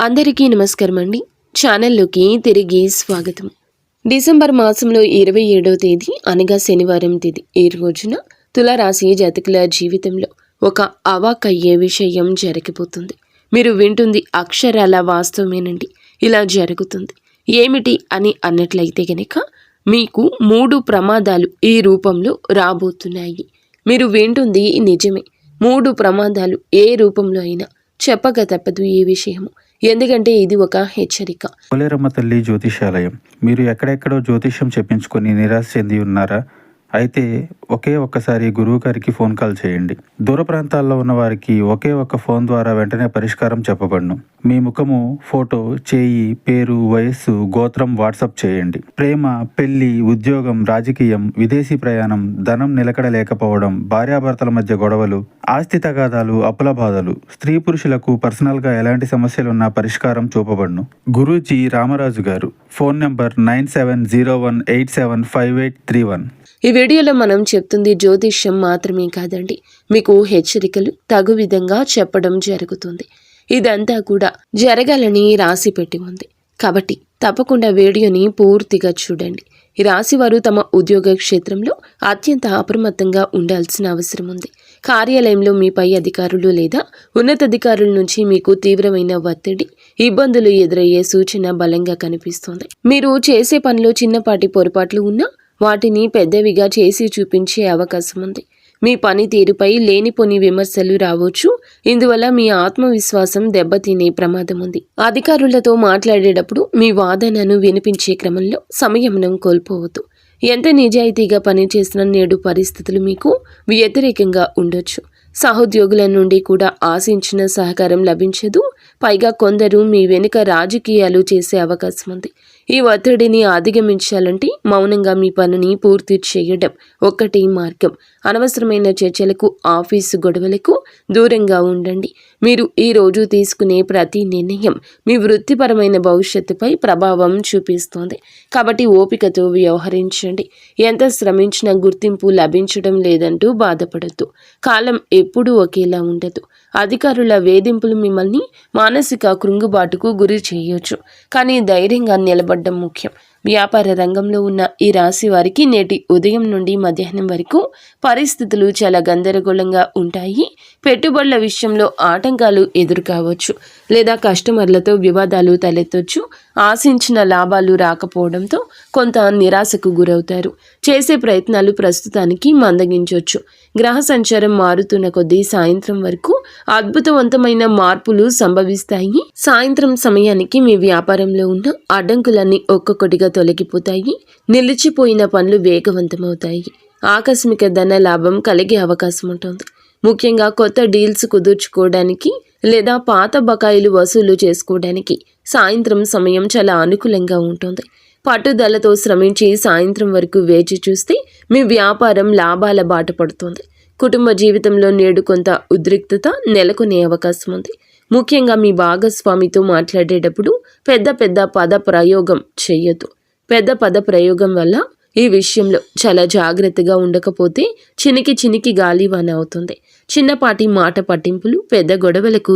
అందరికీ నమస్కారం అండి. ఛానల్లోకి తిరిగి స్వాగతం. డిసెంబర్ మాసంలో 27వ తేదీ అనగా శనివారం తేదీ ఈ రోజున తులారాశి జాతకుల జీవితంలో ఒక అవాక్కయ్యే విషయం జరగబోతుంది. మీరు వింటుంది అక్షరాల వాస్తవమేనండి. ఇలా జరుగుతుంది. ఏమిటి అని అన్నట్లయితే గనక మీకు 3 ప్రమాదాలు ఈ రూపంలో రాబోతున్నాయి. మీరు వింటుంది నిజమే. 3 ప్రమాదాలు ఏ రూపంలో అయినా చెప్పక తప్పదు ఈ విషయము. ఎందుకంటే ఇది ఒక హెచ్చరిక. పోలేరమ్మ తల్లి జ్యోతిషాలయం. మీరు ఎక్కడెక్కడో జ్యోతిష్యం చెప్పించుకొని నిరాశ చెంది ఉన్నారా? అయితే ఒకే ఒక్కసారి గురువు గారికి ఫోన్ కాల్ చేయండి. దూర ప్రాంతాల్లో ఉన్న వారికి ఒకే ఒక్క ఫోన్ ద్వారా వెంటనే పరిష్కారం చెప్పబడును. మీ ముఖము, ఫోటో, చేయి, పేరు, వయస్సు, గోత్రం వాట్సాప్ చేయండి. ప్రేమ, పెళ్లి, ఉద్యోగం, రాజకీయం, విదేశీ ప్రయాణం, ధనం నిలకడ లేకపోవడం, భార్యాభర్తల మధ్య గొడవలు, ఆస్తి తగాదాలు, అప్పుల బాధలు, స్త్రీ పురుషులకు పర్సనల్గా ఎలాంటి సమస్యలున్నా పరిష్కారం చూపబడును. గురూజీ రామరాజు గారు. Phone number 9701875831. ఈ వీడియోలో మనం చెప్తుంది జ్యోతిష్యం మాత్రమే కాదండి, మీకు హెచ్చరికలు తగు విధంగా చెప్పడం జరుగుతుంది. ఇదంతా కూడా జరగాలని రాసి పెట్టి ఉంది కాబట్టి తప్పకుండా వీడియోని పూర్తిగా చూడండి. ఈ రాశి వారు తమ ఉద్యోగ క్షేత్రంలో అత్యంత అప్రమత్తంగా ఉండాల్సిన అవసరం ఉంది. కార్యాలయంలో మీ పై అధికారులు లేదా ఉన్నతాధికారుల నుంచి మీకు తీవ్రమైన ఒత్తిడి, ఇబ్బందులు ఎదురయ్యే సూచన బలంగా కనిపిస్తోంది. మీరు చేసే పనిలో చిన్నపాటి పొరపాట్లు ఉన్నా వాటిని పెద్దవిగా చేసి చూపించే అవకాశం ఉంది. మీ పనితీరుపై లేనిపోని విమర్శలు రావచ్చు. ఇందువల్ల మీ ఆత్మవిశ్వాసం దెబ్బతినే ప్రమాదం ఉంది. అధికారులతో మాట్లాడేటప్పుడు మీ వాదనను వినిపించే క్రమంలో సంయమనం కోల్పోవద్దు. ఎంత నిజాయితీగా పనిచేసిన నేడు పరిస్థితులు మీకు వ్యతిరేకంగా ఉండొచ్చు. సహోద్యోగుల నుండి కూడా ఆశించిన సహకారం లభించదు. పైగా కొందరు మీ వెనుక రాజకీయాలు చేసే అవకాశం ఉంది. ఈ ఒత్తిడిని అధిగమించాలంటే మౌనంగా మీ పనిని పూర్తి చేయడం ఒక్కటి మార్గం. అనవసరమైన చర్చలకు, ఆఫీసు గొడవలకు దూరంగా ఉండండి. మీరు ఈ రోజు తీసుకునే ప్రతి నిర్ణయం మీ వృత్తిపరమైన భవిష్యత్తుపై ప్రభావం చూపిస్తోంది. కాబట్టి ఓపికతో వ్యవహరించండి. ఎంత శ్రమించినా గుర్తింపు లభించడం లేదంటూ బాధపడద్దు. కాలం ఎప్పుడూ ఒకేలా ఉండదు. అధికారుల వేధింపులు మిమ్మల్ని మానసిక కృంగుబాటుకు గురి చేయొచ్చు. కానీ ధైర్యంగా నిలబడడం ముఖ్యం. వ్యాపార రంగంలో ఉన్న ఈ రాశి వారికి నేటి ఉదయం నుండి మధ్యాహ్నం వరకు పరిస్థితులు చాలా గందరగోళంగా ఉంటాయి. పెట్టుబడుల విషయంలో ఆటంకాలు ఎదురుకావచ్చు లేదా కస్టమర్లతో వివాదాలు తలెత్తొచ్చు. ఆశించిన లాభాలు రాకపోవడంతో కొంత నిరాశకు గురవుతారు. చేసే ప్రయత్నాలు ప్రస్తుతానికి మందగించవచ్చు. గ్రహ సంచారం మారుతున్న కొద్దీ సాయంత్రం వరకు అద్భుతవంతమైన మార్పులు సంభవిస్తాయి. సాయంత్రం సమయానికి మీ వ్యాపారంలో ఉన్న అడ్డంకులన్నీ ఒక్కొక్కటిగా తొలగిపోతాయి. నిలిచిపోయిన పనులు వేగవంతమవుతాయి. ఆకస్మిక ధన లాభం కలిగే అవకాశం ఉంటుంది. ముఖ్యంగా కొత్త డీల్స్ కుదుర్చుకోవడానికి లేదా పాత బకాయిలు వసూలు చేసుకోవడానికి సాయంత్రం సమయం చాలా అనుకూలంగా ఉంటుంది. పట్టుదలతో శ్రమించి సాయంత్రం వరకు వేచి చూస్తే మీ వ్యాపారం లాభాల బాట పడుతుంది. కుటుంబ జీవితంలో నేడు కొంత ఉద్రిక్తత నెలకొనే అవకాశం ఉంది. ముఖ్యంగా మీ భాగస్వామితో మాట్లాడేటప్పుడు పెద్ద పద ప్రయోగం చేయొద్దు. పెద్ద పద ప్రయోగం వల్ల ఈ విషయంలో చాలా జాగ్రత్తగా ఉండకపోతే చినికి గాలివాన అవుతుంది. చిన్నపాటి మాట పట్టింపులు పెద్ద గొడవలకు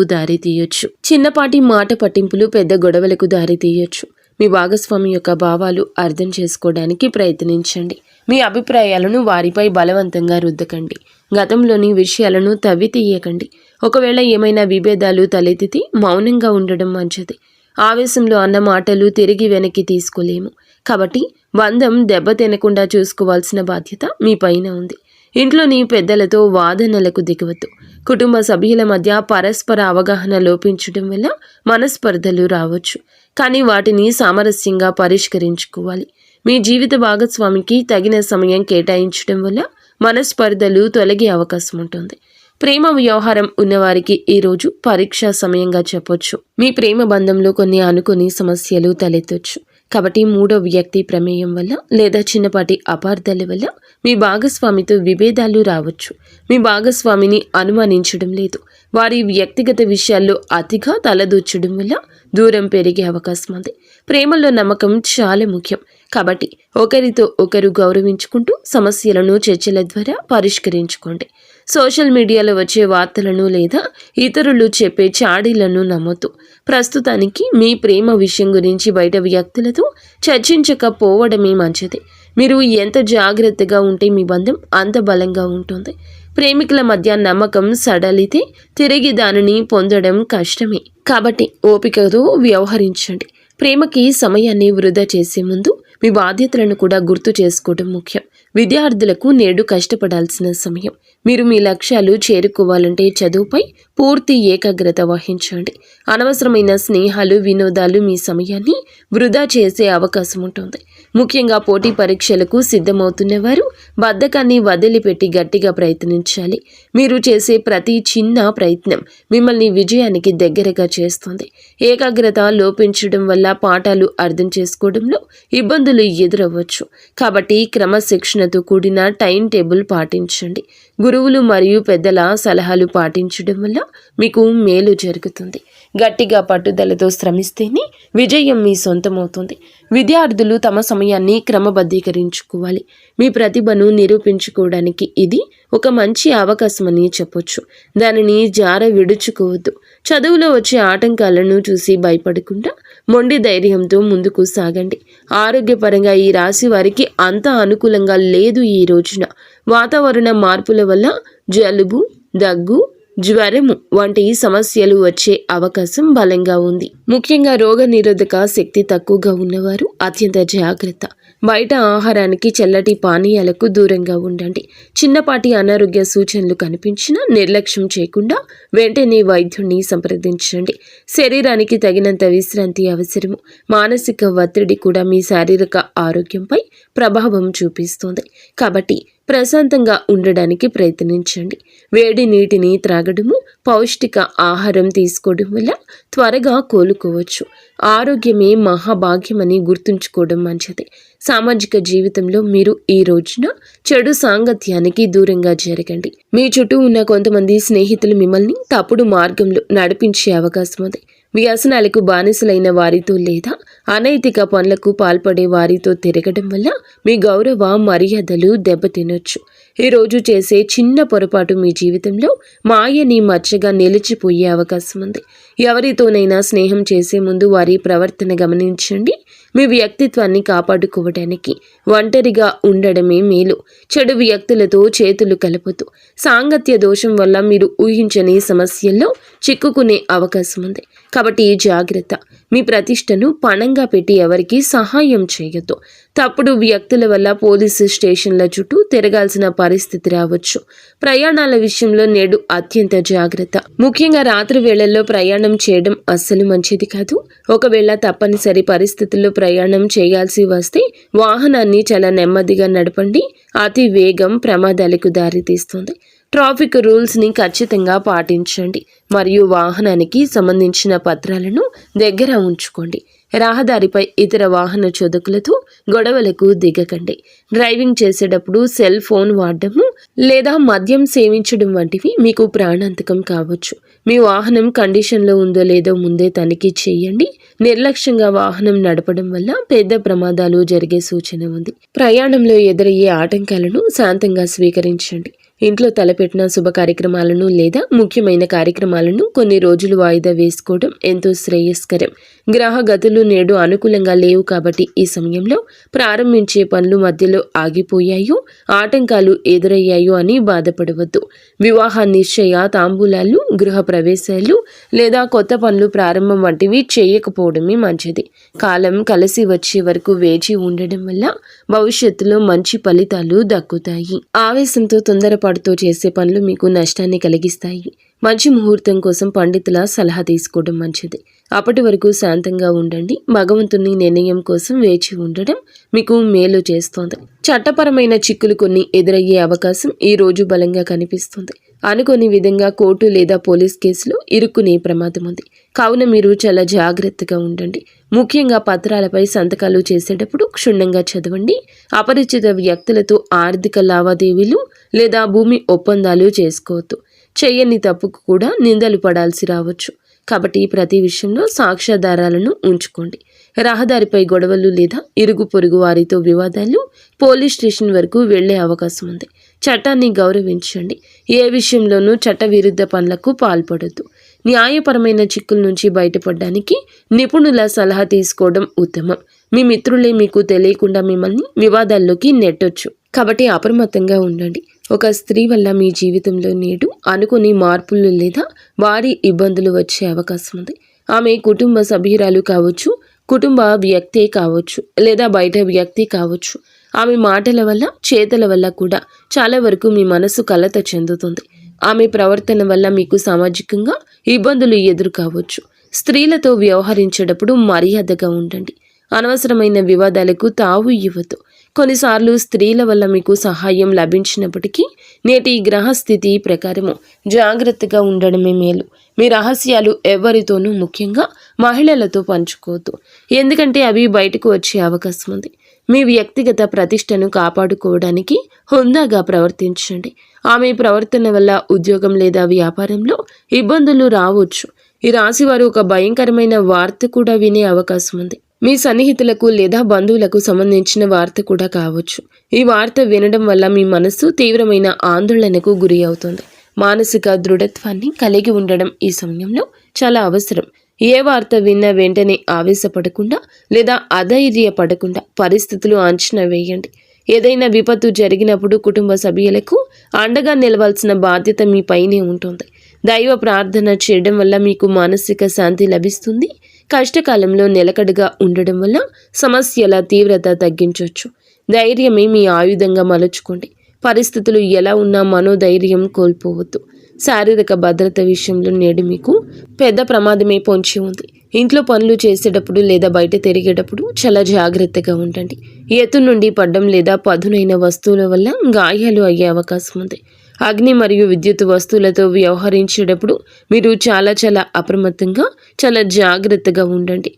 దారితీయొచ్చు. మీ భాగస్వామి యొక్క భావాలు అర్థం చేసుకోవడానికి ప్రయత్నించండి. మీ అభిప్రాయాలను వారిపై బలవంతంగా రుద్దకండి. గతంలోని విషయాలను తవ్వి తీయకండి. ఒకవేళ ఏమైనా విభేదాలు తలెత్తితే మౌనంగా ఉండడం మంచిది. ఆవేశంలో అన్న మాటలు తిరిగి వెనక్కి తీసుకోలేము. కాబట్టి బంధం దెబ్బతినకుండా చూసుకోవాల్సిన బాధ్యత మీ పైన ఉంది. ఇంట్లోని పెద్దలతో వాదనలకు దిగవద్దు. కుటుంబ సభ్యుల మధ్య పరస్పర అవగాహన లోపించడం వల్ల మనస్పర్ధలు రావచ్చు. కానీ వాటిని సామరస్యంగా పరిష్కరించుకోవాలి. మీ జీవిత భాగస్వామికి తగిన సమయం కేటాయించడం వల్ల మనస్పర్ధలు తొలగే అవకాశం ఉంటుంది. ప్రేమ వ్యవహారం ఉన్నవారికి ఈరోజు పరీక్షా సమయంగా చెప్పొచ్చు. మీ ప్రేమ బంధంలో కొన్ని అనుకోని సమస్యలు తలెత్తొచ్చు. కాబట్టి 3వ వ్యక్తి ప్రమేయం వల్ల లేదా చిన్నపాటి అపార్థాల వల్ల మీ భాగస్వామితో విభేదాలు రావచ్చు. మీ భాగస్వామిని అనుమానించడం లేదు. వారి వ్యక్తిగత విషయాల్లో అతిగా తలదూర్చడం వల్ల దూరం పెరిగే అవకాశం ఉంది. ప్రేమలో నమ్మకం చాలా ముఖ్యం. కాబట్టి ఒకరితో ఒకరు గౌరవించుకుంటూ సమస్యలను చర్చల ద్వారా పరిష్కరించుకోండి. సోషల్ మీడియాలో వచ్చే వార్తలను లేదా ఇతరులు చెప్పే చాడీలను నమ్మొద్దు. ప్రస్తుతానికి మీ ప్రేమ విషయం గురించి బయట వ్యక్తులతో చర్చించకపోవడమే మంచిది. మీరు ఎంత జాగ్రత్తగా ఉంటే మీ బంధం అంత బలంగా ఉంటుంది. ప్రేమికుల మధ్య నమ్మకం సడలితే తిరిగి దానిని పొందడం కష్టమే. కాబట్టి ఓపికతో వ్యవహరించండి. ప్రేమకి సమయాన్ని వృధా చేసే ముందు మీ బాధ్యతలను కూడా గుర్తు చేసుకోవడం ముఖ్యం. విద్యార్థులకు నేడు కష్టపడాల్సిన సమయం. మీరు మీ లక్ష్యాలు చేరుకోవాలంటే చదువుపై పూర్తి ఏకాగ్రత వహించండి. అనవసరమైన స్నేహాలు, వినోదాలు మీ సమయాన్ని వృధా చేసే అవకాశం ఉంటుంది. ముఖ్యంగా పోటీ పరీక్షలకు సిద్ధమవుతున్న వారు బద్ధకాన్ని వదిలిపెట్టి గట్టిగా ప్రయత్నించాలి. మీరు చేసే ప్రతి చిన్న ప్రయత్నం మిమ్మల్ని విజయానికి దగ్గరగా చేస్తుంది. ఏకాగ్రత లోపించడం వల్ల పాఠాలు అర్థం చేసుకోవడంలో ఇబ్బందులు ఎదురవ్వచ్చు. కాబట్టి క్రమశిక్షణతో కూడిన టైం టేబుల్ పాటించండి. గురువులు మరియు పెద్దల సలహాలు పాటించడం వల్ల మీకు మేలు జరుగుతుంది. గట్టిగా పట్టుదలతో శ్రమిస్తేనే విజయం మీ సొంతమవుతుంది. విద్యార్థులు తమ సమయాన్ని క్రమబద్ధీకరించుకోవాలి. మీ ప్రతిభను నిరూపించుకోవడానికి ఇది ఒక మంచి అవకాశమని చెప్పొచ్చు. దానిని జార విడుచుకోవద్దు. చదువులో వచ్చే ఆటంకాలను చూసి భయపడకుండా మొండి ధైర్యంతో ముందుకు సాగండి. ఆరోగ్యపరంగా ఈ రాశి వారికి అంత అనుకూలంగా లేదు. ఈ రోజున వాతావరణ మార్పుల వల్ల జలుబు, దగ్గు, జ్వరము వంటి సమస్యలు వచ్చే అవకాశం బలంగా ఉంది. ముఖ్యంగా రోగ నిరోధక శక్తి తక్కువగా ఉన్నవారు అత్యంత జాగ్రత్త. బయట ఆహారానికి, చల్లటి పానీయాలకు దూరంగా ఉండండి. చిన్నపాటి అనారోగ్య సూచనలు కనిపించినా నిర్లక్ష్యం చేయకుండా వెంటనే వైద్యుడిని సంప్రదించండి. శరీరానికి తగినంత విశ్రాంతి అవసరము. మానసిక ఒత్తిడి కూడా మీ శారీరక ఆరోగ్యంపై ప్రభావం చూపిస్తుంది. కాబట్టి ప్రశాంతంగా ఉండడానికి ప్రయత్నించండి. వేడి నీటిని త్రాగడము, పౌష్టిక ఆహారం తీసుకోవడం వల్ల త్వరగా కోలుకోవచ్చు. ఆరోగ్యమే మహాభాగ్యమని గుర్తుంచుకోవడం మంచిది. సామాజిక జీవితంలో మీరు ఈ రోజున చెడు సాంగత్యానికి దూరంగా జరగండి. మీ చుట్టూ ఉన్న కొంతమంది స్నేహితులు మిమ్మల్ని తప్పుడు మార్గంలో నడిపించే అవకాశం ఉంది. వ్యసనాలకు బానిసలైన వారితో లేదా అనైతిక పనులకు పాల్పడే వారితో తిరగడం వల్ల మీ గౌరవ మర్యాదలు దెబ్బతినొచ్చు. ఈరోజు చేసే చిన్న పొరపాటు మీ జీవితంలో మాయని మచ్చగా నిలిచిపోయే అవకాశం ఉంది. ఎవరితోనైనా స్నేహం చేసే ముందు వారి ప్రవర్తన గమనించండి. మీ వ్యక్తిత్వాన్ని కాపాడుకోవడానికి ఒంటరిగా ఉండడమే మేలు. చెడు వ్యక్తులతో చేతులు కలపొద్దు. సాంగత్య దోషం వల్ల మీరు ఊహించని సమస్యల్లో చిక్కుకునే అవకాశం ఉంది. కాబట్టి జాగ్రత్త. మీ ప్రతిష్టను పణంగా పెట్టి ఎవరికి సహాయం చేయొద్దు. తప్పుడు వ్యక్తుల వల్ల పోలీసు స్టేషన్ల చుట్టూ తిరగాల్సిన పరిస్థితి రావచ్చు. ప్రయాణాల విషయంలో నేడు అత్యంత జాగ్రత్త. ముఖ్యంగా రాత్రి వేళల్లో ప్రయాణం చేయడం అస్సలు మంచిది కాదు. ఒకవేళ తప్పనిసరి పరిస్థితుల్లో ప్రయాణం చేయాల్సి వస్తే వాహనాన్ని చాలా నెమ్మదిగా నడపండి. అతి వేగం ప్రమాదాలకు దారితీస్తుంది. ట్రాఫిక్ రూల్స్ని ఖచ్చితంగా పాటించండి మరియు వాహనానికి సంబంధించిన పత్రాలను దగ్గర ఉంచుకోండి. రహదారిపై ఇతర వాహన చోదకులతో గొడవలకు దిగకండి. డ్రైవింగ్ చేసేటప్పుడు సెల్ ఫోన్ వాడడము లేదా మద్యం సేవించడం వంటివి మీకు ప్రాణాంతకం కావచ్చు. మీ వాహనం కండిషన్లో ఉందో లేదో ముందే తనిఖీ చేయండి. నిర్లక్ష్యంగా వాహనం నడపడం వల్ల పెద్ద ప్రమాదాలు జరిగే సూచన ఉంది. ప్రయాణంలో ఎదురయ్యే ఆటంకాలను శాంతంగా స్వీకరించండి. ఇంట్లో తలపెట్టిన శుభ కార్యక్రమాలను లేదా ముఖ్యమైన కార్యక్రమాలను కొన్ని రోజులు వాయిదా వేసుకోవడం ఎంతో శ్రేయస్కరం. గ్రహ గతులు నేడు అనుకూలంగా లేవు కాబట్టి ఈ సమయంలో ప్రారంభించే పనులు మధ్యలో ఆగిపోయాయో, ఆటంకాలు ఎదురయ్యాయో అని బాధపడవద్దు. వివాహ నిశ్చయ, తాంబూలాలు, గృహ ప్రవేశాలు లేదా కొత్త పనులు ప్రారంభం వంటివి చేయకపోవడమే మంచిది. కాలం కలిసి వచ్చే వరకు వేచి ఉండడం వల్ల భవిష్యత్తులో మంచి ఫలితాలు దక్కుతాయి. ఆవేశంతో తొందరపాటుతో చేసే పనులు మీకు నష్టాన్ని కలిగిస్తాయి. మంచి ముహూర్తం కోసం పండితుల సలహా తీసుకోవడం మంచిది. అప్పటి వరకు శాంతంగా ఉండండి. భగవంతుని నిర్ణయం కోసం వేచి ఉండడం మీకు మేలు చేస్తోంది. చట్టపరమైన చిక్కులు కొన్ని ఎదురయ్యే అవకాశం ఈ రోజు బలంగా కనిపిస్తుంది. అనుకోని విధంగా కోర్టు లేదా పోలీస్ కేసులో ఇరుక్కునే ప్రమాదం ఉంది. కావున మీరు చాలా జాగ్రత్తగా ఉండండి. ముఖ్యంగా పత్రాలపై సంతకాలు చేసేటప్పుడు క్షుణ్ణంగా చదవండి. అపరిచిత వ్యక్తులతో ఆర్థిక లావాదేవీలు లేదా భూమి ఒప్పందాలు చేసుకోవద్దు. చేయని తప్పుకు కూడా నిందలు పడాల్సి రావచ్చు. కాబట్టి ప్రతి విషయంలో సాక్ష్యాధారాలను ఉంచుకోండి. రహదారిపై గొడవలు లేదా ఇరుగు పొరుగు వారితో వివాదాలు పోలీస్ స్టేషన్ వరకు వెళ్లే అవకాశం ఉంది. చట్టాన్ని గౌరవించండి. ఏ విషయంలోనూ చట్టవిరుద్ధ పనులకు పాల్పడొద్దు. న్యాయపరమైన చిక్కుల నుంచి బయటపడడానికి నిపుణుల సలహా తీసుకోవడం ఉత్తమం. మీ మిత్రులే మీకు తెలియకుండా మిమ్మల్ని వివాదాల్లోకి నెట్టొచ్చు. కాబట్టి అప్రమత్తంగా ఉండండి. ఒక స్త్రీ వల్ల మీ జీవితంలో నేడు అనుకుని మార్పులు లేదా భారీ ఇబ్బందులు వచ్చే అవకాశం ఉంది. ఆమె కుటుంబ సభ్యురాలు కావచ్చు, కుటుంబ వ్యక్తే కావచ్చు, లేదా బయట వ్యక్తి కావచ్చు. ఆమె మాటల వల్ల, చేతల వల్ల కూడా చాలా వరకు మీ మనసు కలత చెందుతుంది. ఆమె ప్రవర్తన వల్ల మీకు సామాజికంగా ఇబ్బందులు ఎదురు కావచ్చు. స్త్రీలతో వ్యవహరించేటప్పుడు మర్యాదగా ఉండండి. అనవసరమైన వివాదాలకు తావు ఇవ్వద్దు. కొన్నిసార్లు స్త్రీల వల్ల మీకు సహాయం లభించినప్పటికీ నేటి గ్రహస్థితి ప్రకారము జాగ్రత్తగా ఉండడమే మేలు. మీ రహస్యాలు ఎవరితోనూ, ముఖ్యంగా మహిళలతో పంచుకోవద్దు. ఎందుకంటే అవి బయటకు వచ్చే అవకాశం ఉంది. మీ వ్యక్తిగత ప్రతిష్టను కాపాడుకోవడానికి హుందాగా ప్రవర్తించండి. ఆమె ప్రవర్తన వల్ల ఉద్యోగం లేదా వ్యాపారంలో ఇబ్బందులు రావచ్చు. ఈ రాశివారు ఒక భయంకరమైన వార్త కూడా వినే అవకాశం ఉంది. మీ సన్నిహితులకు లేదా బంధువులకు సంబంధించిన వార్త కూడా కావచ్చు. ఈ వార్త వినడం వల్ల మీ మనస్సు తీవ్రమైన ఆందోళనకు గురి అవుతుంది. మానసిక దృఢత్వాన్ని కలిగి ఉండడం ఈ సమయంలో చాలా అవసరం. ఏ వార్త విన్నా వెంటనే ఆవేశపడకుండా లేదా అధైర్యపడకుండా పరిస్థితులు అంచనా వేయండి. ఏదైనా విపత్తు జరిగినప్పుడు కుటుంబ సభ్యులకు అండగా నిలవాల్సిన బాధ్యత మీ పైనే ఉంటుంది. దైవ ప్రార్థన చేయడం వల్ల మీకు మానసిక శాంతి లభిస్తుంది. కష్టకాలంలో నిలకడగా ఉండడం వల్ల సమస్యల తీవ్రత తగ్గించవచ్చు. ధైర్యమే మీ ఆయుధంగా మలుచుకోండి. పరిస్థితులు ఎలా ఉన్నా మనోధైర్యం కోల్పోవద్దు. శారీరక భద్రత విషయంలో నేడు మీకు పెద్ద ప్రమాదమే పొంచి ఉంది. ఇంట్లో పనులు చేసేటప్పుడు లేదా బయట తిరిగేటప్పుడు చాలా జాగ్రత్తగా ఉండండి. ఎత్తు నుండి పడ్డం లేదా పదునైన వస్తువుల వల్ల గాయాలు అయ్యే అవకాశం ఉంది. అగ్ని మరియు విద్యుత్ వస్తువులతో వ్యవహరించేటప్పుడు మీరు చాలా అప్రమత్తంగా, చాలా జాగ్రత్తగా ఉండండి.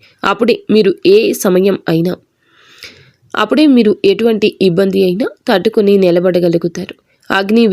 అప్పుడే మీరు ఎటువంటి ఇబ్బంది అయినా తట్టుకొని నిలబడగలుగుతారు. అగ్ని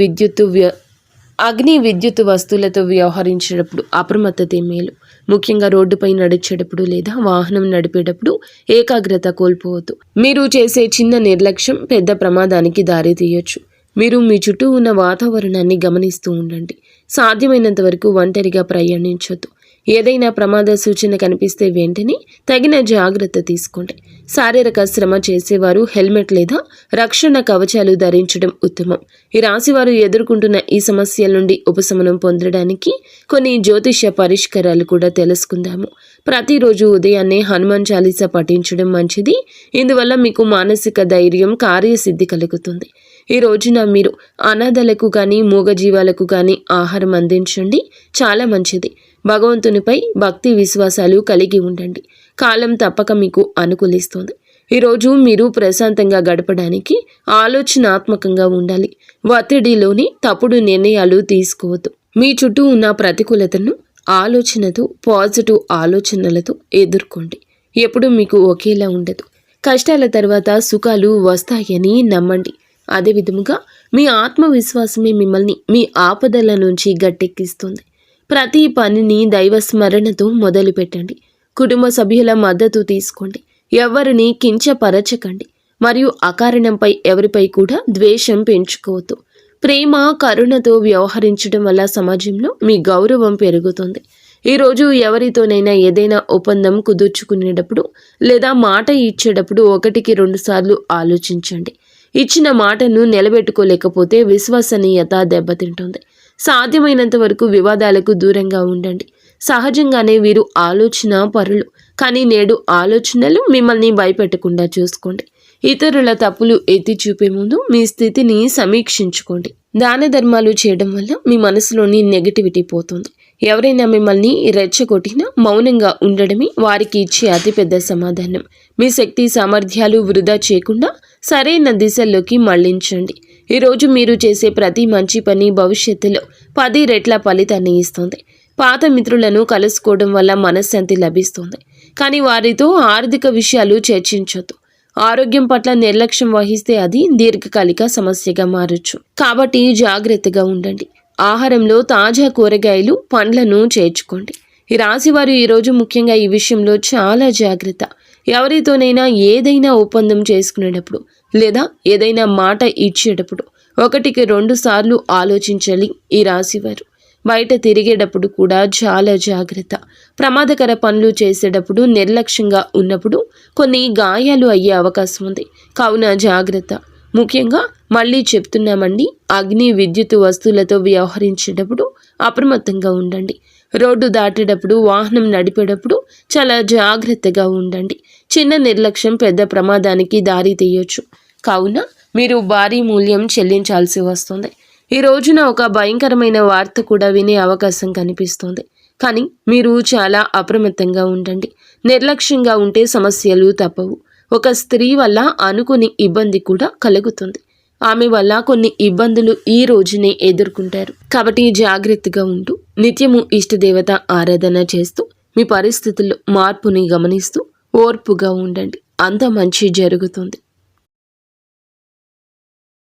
విద్యుత్ వస్తువులతో వ్యవహరించేటప్పుడు అప్రమత్తతే మేలు. ముఖ్యంగా రోడ్డుపై నడిచేటప్పుడు లేదా వాహనం నడిపేటప్పుడు ఏకాగ్రత కోల్పోవద్దు. మీరు చేసే చిన్న నిర్లక్ష్యం పెద్ద ప్రమాదానికి దారితీయొచ్చు. మీరు మీ చుట్టూ ఉన్న వాతావరణాన్ని గమనిస్తూ ఉండండి. సాధ్యమైనంత వరకు ఒంటరిగా ప్రయాణించొద్దు. ఏదైనా ప్రమాద సూచన కనిపిస్తే వెంటనే తగిన జాగ్రత్త తీసుకోండి. శారీరక శ్రమ చేసేవారు హెల్మెట్ లేదా రక్షణ కవచాలు ధరించడం ఉత్తమం. ఈ రాశివారు ఎదుర్కొంటున్న ఈ సమస్యల నుండి ఉపశమనం పొందడానికి కొన్ని జ్యోతిష్య పరిష్కారాలు కూడా తెలుసుకుందాము. ప్రతిరోజు ఉదయాన్నే హనుమాన్ చాలీసా పఠించడం మంచిది. ఇందువల్ల మీకు మానసిక ధైర్యం, కార్యసిద్ధి కలుగుతుంది. ఈ రోజున మీరు అనాథలకు కానీ మూగజీవాలకు కానీ ఆహారం అందించండి. చాలా మంచిది. భగవంతునిపై భక్తి విశ్వాసాలు కలిగి ఉండండి. కాలం తప్పక మీకు అనుకూలిస్తుంది. ఈరోజు మీరు ప్రశాంతంగా గడపడానికి ఆలోచనాత్మకంగా ఉండాలి. ఒత్తిడిలోని తప్పుడు నిర్ణయాలు తీసుకోవద్దు. మీ చుట్టూ ఉన్న ప్రతికూలతను ఆలోచనతో, పాజిటివ్ ఆలోచనలతో ఎదుర్కోండి. ఎప్పుడూ మీకు ఒకేలా ఉండదు. కష్టాల తర్వాత సుఖాలు వస్తాయని నమ్మండి. అదే విధముగా మీ ఆత్మవిశ్వాసమే మిమ్మల్ని మీ ఆపదల నుంచి గట్టెక్కిస్తుంది. ప్రతి పనిని దైవ స్మరణతో మొదలు పెట్టండి. కుటుంబ సభ్యుల మద్దతు తీసుకోండి. ఎవరిని కించపరచకండి మరియు అకారణంపై ఎవరిపై కూడా ద్వేషం పెంచుకోవద్దు. ప్రేమ, కరుణతో వ్యవహరించడం వల్ల సమాజంలో మీ గౌరవం పెరుగుతుంది. ఈరోజు ఎవరితోనైనా ఏదైనా ఒప్పందం కుదుర్చుకునేటప్పుడు లేదా మాట ఇచ్చేటప్పుడు 1కి 2 సార్లు ఆలోచించండి. ఇచ్చిన మాటను నిలబెట్టుకోలేకపోతే విశ్వసనీయత దెబ్బతింటుంది. సాధ్యమైనంత వరకు వివాదాలకు దూరంగా ఉండండి. సహజంగానే వీరు ఆలోచన పరులు, కానీ నేడు ఆలోచనలు మిమ్మల్ని భయపెట్టకుండా చూసుకోండి. ఇతరుల తప్పులు ఎత్తి చూపే ముందు మీ స్థితిని సమీక్షించుకోండి. దాన ధర్మాలు చేయడం వల్ల మీ మనసులోని నెగటివిటీ పోతుంది. ఎవరైనా మిమ్మల్ని రెచ్చగొట్టినా మౌనంగా ఉండడమే వారికి ఇచ్చే అతిపెద్ద సమాధానం. మీ శక్తి సామర్థ్యాలు వృధా చేయకుండా సరైన దిశల్లోకి మళ్లించండి. ఈరోజు మీరు చేసే ప్రతి మంచి పని భవిష్యత్తులో 10 రెట్ల ఫలితాన్ని ఇస్తుంది. పాత మిత్రులను కలుసుకోవడం వల్ల మనశ్శాంతి లభిస్తుంది, కానీ వారితో ఆర్థిక విషయాలు చర్చించొద్దు. ఆరోగ్యం పట్ల నిర్లక్ష్యం వహిస్తే అది దీర్ఘకాలిక సమస్యగా మారచ్చు. కాబట్టి జాగ్రత్తగా ఉండండి. ఆహారంలో తాజా కూరగాయలు, పండ్లను చేర్చుకోండి. ఈ రాశివారు ఈరోజు ముఖ్యంగా ఈ విషయంలో చాలా జాగ్రత్త. ఎవరితోనైనా ఏదైనా ఒప్పందం చేసుకునేటప్పుడు లేదా ఏదైనా మాట ఇచ్చేటప్పుడు ఒకటికి 2 సార్లు ఆలోచించాలి ఈ రాశివారు. బయట తిరిగేటప్పుడు కూడా చాలా జాగ్రత్త. ప్రమాదకర పనులు చేసేటప్పుడు నిర్లక్ష్యంగా ఉన్నప్పుడు కొన్ని గాయాలు అయ్యే అవకాశం ఉంది. కావున జాగ్రత్త. ముఖ్యంగా మళ్ళీ చెప్తున్నామండి, అగ్ని విద్యుత్ వస్తువులతో వ్యవహరించేటప్పుడు అప్రమత్తంగా ఉండండి. రోడ్డు దాటేటప్పుడు, వాహనం నడిపేటప్పుడు చాలా జాగ్రత్తగా ఉండండి. చిన్న నిర్లక్ష్యం పెద్ద ప్రమాదానికి దారి తీయొచ్చు. కావున మీరు భారీ మూల్యం చెల్లించాల్సి వస్తుంది. ఈ రోజున ఒక భయంకరమైన వార్త కూడా వినే అవకాశం కనిపిస్తోంది. కానీ మీరు చాలా అప్రమత్తంగా ఉండండి. నిర్లక్ష్యంగా ఉంటే సమస్యలు తప్పవు. ఒక స్త్రీ వల్ల అనుకుని ఇబ్బంది కూడా కలుగుతుంది. ఆమె వల్ల కొన్ని ఇబ్బందులు ఈ రోజునే ఎదుర్కొంటారు. కాబట్టి జాగ్రత్తగా ఉంటూ నిత్యము ఇష్టదేవత ఆరాధన చేస్తూ మీ పరిస్థితుల్లో మార్పుని గమనిస్తూ ఓర్పుగా ఉండండి. అంత మంచి జరుగుతుంది.